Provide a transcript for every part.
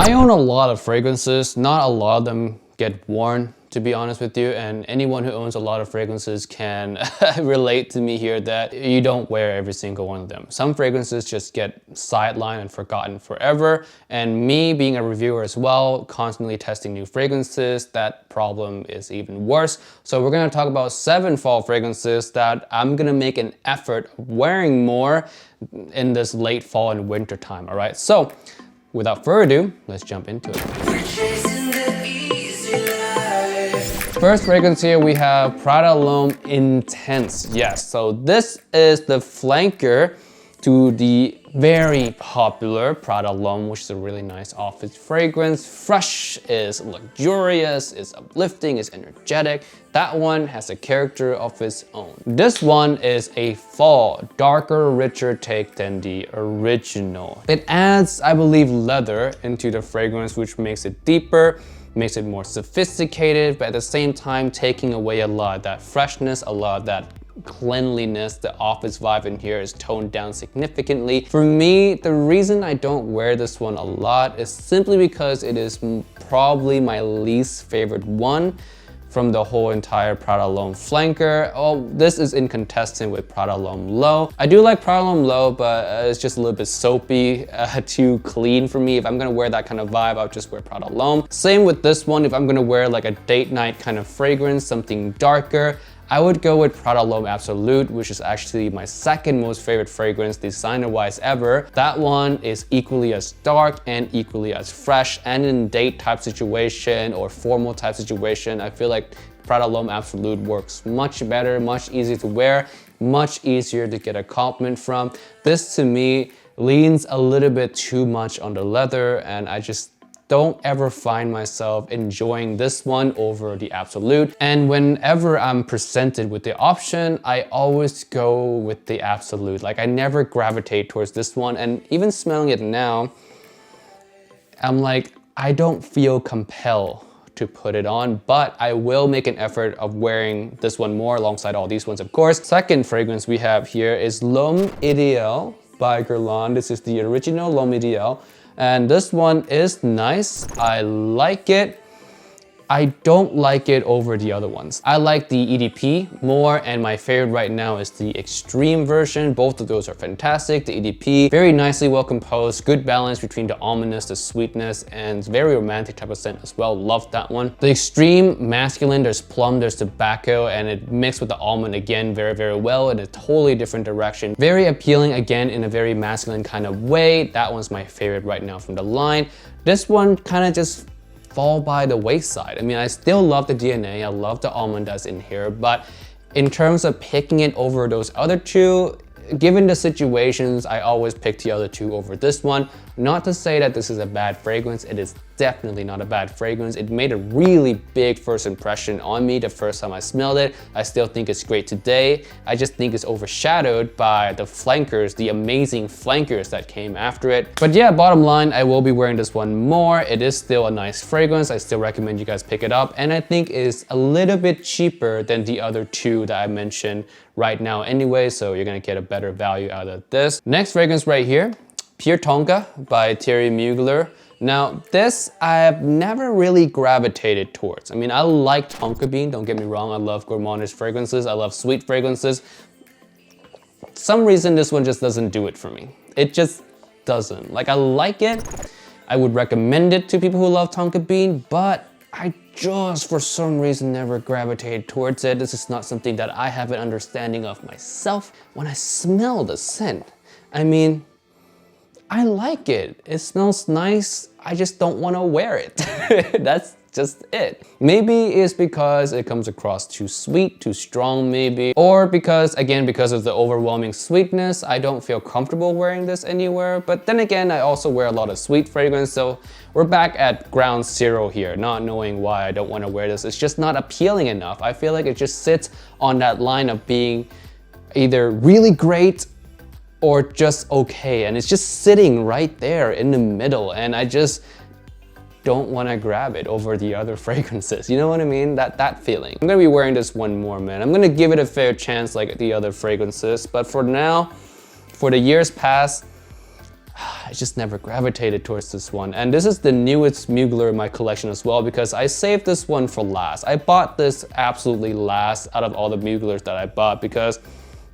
I own a lot of fragrances, not a lot of them get worn, to be honest with you, and anyone who owns a lot of fragrances can relate to me here that you don't wear every single one of them. Some fragrances just get sidelined and forgotten forever, and me being a reviewer as well, constantly testing new fragrances, that problem is even worse. So we're gonna talk about 7 fall fragrances that I'm gonna make an effort of wearing more in this late fall and winter time, all right? So without further ado, let's jump into it. First fragrance here, we have Prada L'Homme Intense. Yes, so this is the flanker to the very popular Prada L'Homme, which is a really nice office fragrance. Fresh, is luxurious, is uplifting, is energetic. That one has a character of its own. This one is a fall, darker, richer take than the original. It adds, I believe, leather into the fragrance, which makes it deeper, makes it more sophisticated, but at the same time taking away a lot of that freshness, a lot of that cleanliness. The office vibe in here is toned down significantly. For me, the reason I don't wear this one a lot is simply because it is probably my least favorite one from the whole entire Prada L'Homme flanker. Oh, this is in contestant with Prada L'Homme Low. I do like Prada L'Homme Low, but it's just a little bit soapy, too clean for me. If I'm gonna wear that kind of vibe, I'll just wear Prada L'Homme. Same with this one. If I'm gonna wear like a date night kind of fragrance, something darker, I would go with Prada L'Homme Absolute, which is actually my second most favorite fragrance designer-wise ever. That one is equally as dark and equally as fresh, and in date type situation or formal type situation, I feel like Prada L'Homme Absolute works much better, much easier to wear, much easier to get a compliment from. This to me leans a little bit too much on the leather, and I just don't ever find myself enjoying this one over the Absolute. And whenever I'm presented with the option, I always go with the Absolute. Like, I never gravitate towards this one, and even smelling it now, I'm like, I don't feel compelled to put it on, but I will make an effort of wearing this one more alongside all these ones, of course. Second fragrance we have here is L'Homme Idéal by Guerlain. This is the original L'Homme Idéal. And this one is nice. I like it. I don't like it over the other ones. I like the EDP more, and my favorite right now is the extreme version. Both of those are fantastic. The EDP, very nicely well composed, good balance between the almondness, the sweetness, and very romantic type of scent as well. Love that one. The extreme masculine, there's plum, there's tobacco, and it mixed with the almond again very, very well in a totally different direction. Very appealing again in a very masculine kind of way. That one's my favorite right now from the line. This one kind of just fall by the wayside. I mean, I still love the DNA, I love the almond that's in here, but in terms of picking it over those other two, given the situations, I always pick the other two over this one. Not to say that this is a bad fragrance, it is definitely not a bad fragrance. It made a really big first impression on me the first time I smelled it. I still think it's great today. I just think it's overshadowed by the flankers, the amazing flankers that came after it. But yeah, bottom line, I will be wearing this one more. It is still a nice fragrance. I still recommend you guys pick it up, and I think is a little bit cheaper than the other two that I mentioned right now anyway, so you're gonna get a better value out of this. Next fragrance right here, Pure TONKA by THIERRY MUGLER. Now, this I've never really gravitated towards. I mean, I like tonka bean, don't get me wrong. I love gourmandish fragrances. I love sweet fragrances. For some reason, this one just doesn't do it for me. It just doesn't. Like, I like it. I would recommend it to people who love tonka bean, but I just, for some reason, never gravitated towards it. This is not something that I have an understanding of myself. When I smell the scent, I mean, I like it. It smells nice. I just don't want to wear it. That's just it. Maybe it's because it comes across too sweet, too strong maybe. Or because, again, because of the overwhelming sweetness, I don't feel comfortable wearing this anywhere. But then again, I also wear a lot of sweet fragrance, so we're back at ground zero here, not knowing why I don't want to wear this. It's just not appealing enough. I feel like it just sits on that line of being either really great or just okay, and it's just sitting right there in the middle, and I just don't want to grab it over the other fragrances. You know what I mean? That feeling. I'm gonna be wearing this one more, man. I'm gonna give it a fair chance like the other fragrances, but for now, for the years past, I just never gravitated towards this one. And this is the newest Mugler in my collection as well, because I saved this one for last. I bought this absolutely last out of all the Muglers that I bought because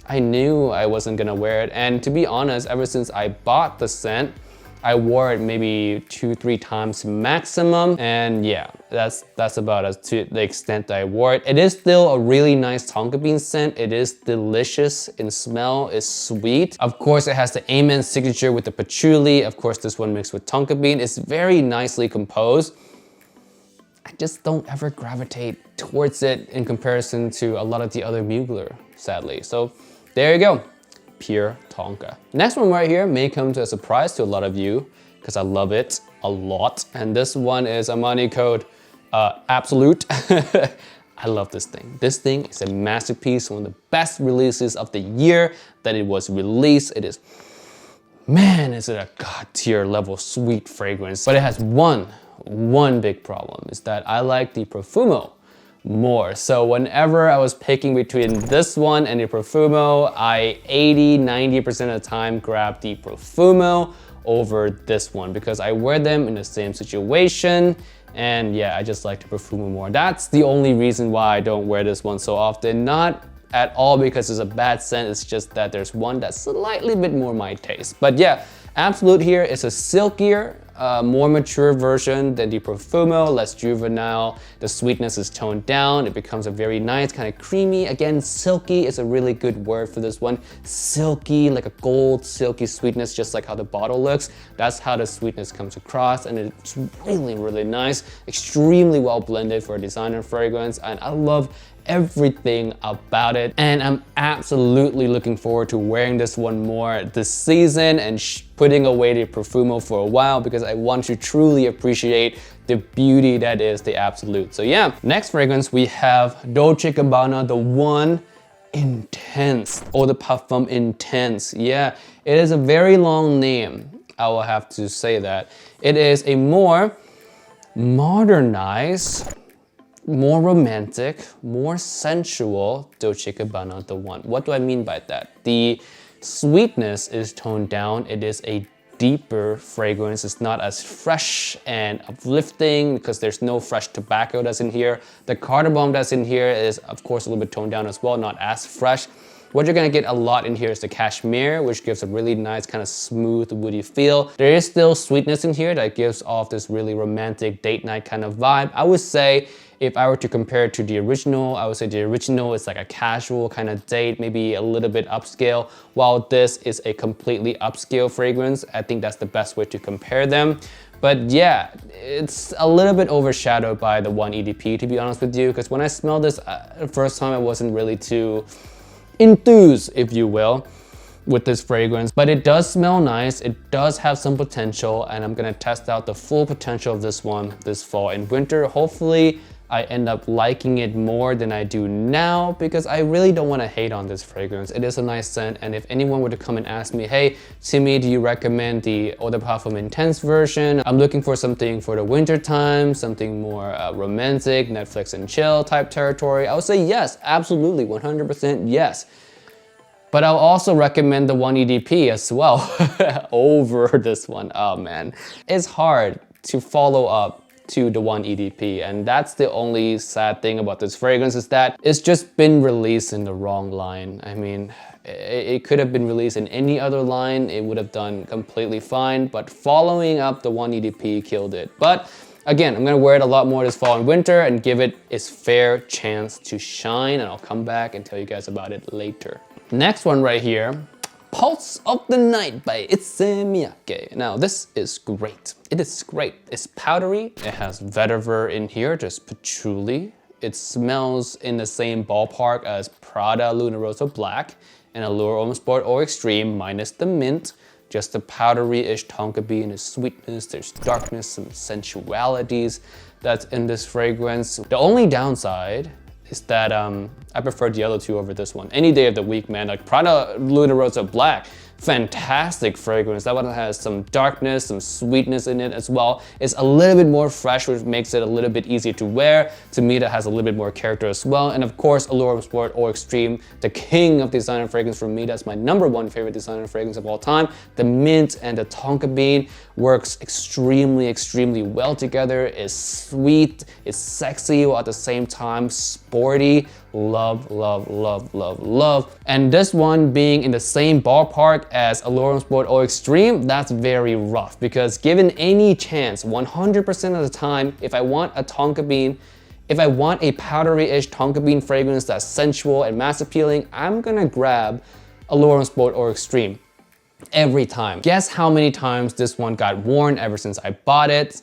I knew I wasn't gonna wear it. And to be honest, ever since I bought the scent, I wore it maybe 2-3 times maximum, and yeah, that's about as to the extent that I wore it. It is still a really nice tonka bean scent. It is delicious in smell, it's sweet. Of course, it has the Amen signature with the patchouli. Of course, this one mixed with tonka bean. It's very nicely composed. I just don't ever gravitate towards it in comparison to a lot of the other Mugler, sadly. So there you go. Pure Tonka. Next one right here may come to a surprise to a lot of you because I love it a lot. And this one is Armani code Absolute. I love this thing. This thing is a masterpiece, one of the best releases of the year that it was released. It is, man, is it a god tier level sweet fragrance. But it has one big problem, is that I like the Profumo more. So whenever I was picking between this one and the Profumo, I 80-90% of the time grabbed the Profumo over this one because I wear them in the same situation, and yeah, I just like the Profumo more. That's the only reason why I don't wear this one so often. Not at all because it's a bad scent, it's just that there's one that's slightly bit more my taste. But yeah, Absolute here is a silkier, more mature version than the Profumo, less juvenile. The sweetness is toned down. It becomes a very nice kind of creamy. Again, silky is a really good word for this one. Silky, like a gold silky sweetness, just like how the bottle looks. That's how the sweetness comes across, and it's really, really nice. Extremely well blended for a designer fragrance, and I love everything about it, and I'm absolutely looking forward to wearing this one more this season and putting away the Profumo for a while because I want to truly appreciate the beauty that is the Absolute. So yeah, next fragrance we have Dolce & Gabbana, the One Intense, or the Parfum Intense. Yeah, it is a very long name, I will have to say that. It is a more modernized, more romantic, more sensual Dolce & Gabbana, the One. What do I mean by that? The sweetness is toned down. It is a deeper fragrance. It's not as fresh and uplifting because there's no fresh tobacco that's in here. The cardamom that's in here is, of course, a little bit toned down as well, not as fresh. What you're gonna get a lot in here is the cashmere, which gives a really nice kind of smooth, woody feel. There is still sweetness in here that gives off this really romantic date night kind of vibe. I would say if I were to compare it to the original, I would say the original is like a casual kind of date, maybe a little bit upscale, while this is a completely upscale fragrance. I think that's the best way to compare them. But yeah, it's a little bit overshadowed by the One EDP, to be honest with you, because when I smelled this the first time, I wasn't really too enthused, if you will, with this fragrance, but it does smell nice. It does have some potential, and I'm gonna test out the full potential of this one this fall and winter. Hopefully, I end up liking it more than I do now because I really don't want to hate on this fragrance. It is a nice scent, and if anyone were to come and ask me, hey, Timmy, do you recommend the Eau de Parfum Intense version? I'm looking for something for the winter time, something more romantic, Netflix and chill type territory. I would say yes, absolutely, 100% yes. But I'll also recommend the One EDP as well over this one. Oh man, it's hard to follow up to the One EDP, and that's the only sad thing about this fragrance, is that it's just been released in the wrong line. I mean, it could have been released in any other line, it would have done completely fine, but following up the One EDP killed it. But again, I'm gonna wear it a lot more this fall and winter and give it its fair chance to shine, and I'll come back and tell you guys about it later. Next one right here, Pulse of the Night by ISSEY MIYAKE. Now this is great. It is great. It's powdery. It has vetiver in here, just patchouli. It smells in the same ballpark as Prada Luna Rosa Black and Allure Homme Sport or Extreme minus the mint. Just the powdery-ish tonka bean, there's sweetness, there's darkness, some sensualities that's in this fragrance. The only downside is that I prefer the other two over this one. Any day of the week, man. Like Prada Luna Rosa Black fantastic fragrance. That one has some darkness, some sweetness in it as well. It's a little bit more fresh, which makes it a little bit easier to wear. To me, that has a little bit more character as well. And of course, Allure Homme Sport Eau Extreme, the king of designer fragrance for me. That's my #1 favorite designer fragrance of all time. The mint and the tonka bean works extremely well together. It's sweet, it's sexy, while at the same time sporty. Love. And this one being in the same ballpark as Allure Homme Sport Eau Extreme, that's very rough, because given any chance, 100% of the time, if I want a tonka bean, if I want a powdery-ish tonka bean fragrance that's sensual and mass appealing, I'm gonna grab Allure Homme Sport Eau Extreme every time. Guess how many times this one got worn ever since I bought it?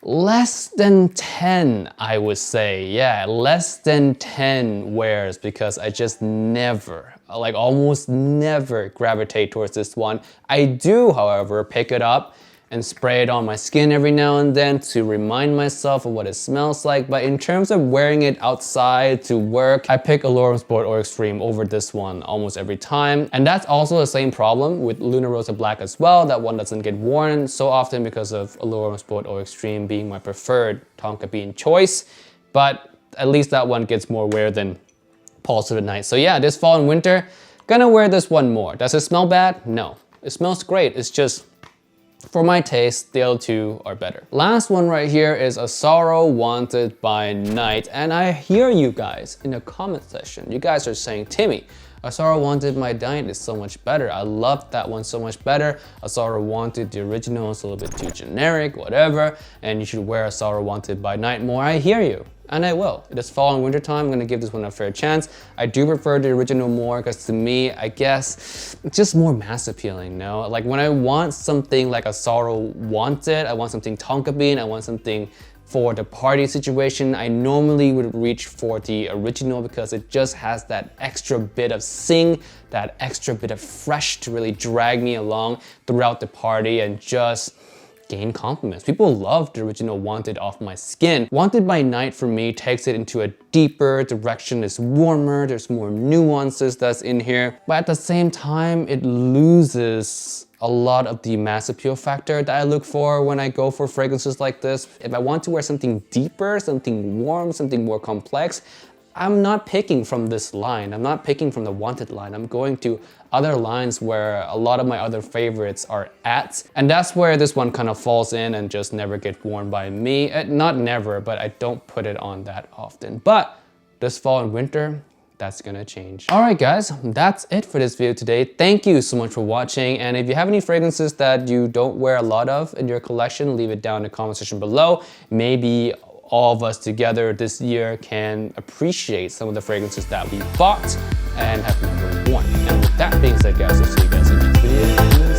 Less than 10, I would say. Yeah, less than 10 wears, because I just never, like almost never gravitate towards this one. I do, however, pick it up and spray it on my skin every now and then to remind myself of what it smells like. But in terms of wearing it outside to work, I pick Allure Homme Sport Eau Extreme over this one almost every time. And that's also the same problem with Luna Rosa Black as well. That one doesn't get worn so often because of Allure Homme Sport Eau Extreme being my preferred tonka bean choice. But at least that one gets more wear than Pulse of the Night. So yeah, this fall and winter, gonna wear this one more. Does it smell bad? No. It smells great. It's just, for my taste, the other two are better. Last one right here is AZZARO Wanted by Night. And I hear you guys in the comment section. You guys are saying, Timmy, AZZARO Wanted by Night is so much better. I love that one so much better. AZZARO Wanted, the original, is a little bit too generic, whatever. And you should wear AZZARO Wanted by Night more. I hear you. And I will. This fall and winter time, I'm gonna give this one a fair chance. I do prefer the original more, because to me, I guess, it's just more mass appealing, no? Like when I want something like AZZARO Wanted, I want something tonka bean, I want something for the party situation, I normally would reach for the original, because it just has that extra bit of sing, that extra bit of fresh to really drag me along throughout the party and just gain compliments. People love the original Wanted off my skin. Wanted by Night for me takes it into a deeper direction. It's warmer, there's more nuances that's in here, but at the same time, it loses a lot of the mass appeal factor that I look for when I go for fragrances like this. If I want to wear something deeper, something warm, something more complex, I'm not picking from this line. I'm not picking from the Wanted line. I'm going to other lines where a lot of my other favorites are at. And that's where this one kind of falls in and just never get worn by me. Not never, but I don't put it on that often. But this fall and winter, that's gonna change. All right, guys, that's it for this video today. Thank you so much for watching. And if you have any fragrances that you don't wear a lot of in your collection, leave it down in the comment section below. Maybe all of us together this year can appreciate some of the fragrances that we bought and have never worn. And with that being said, guys, I'll see you guys in the next video.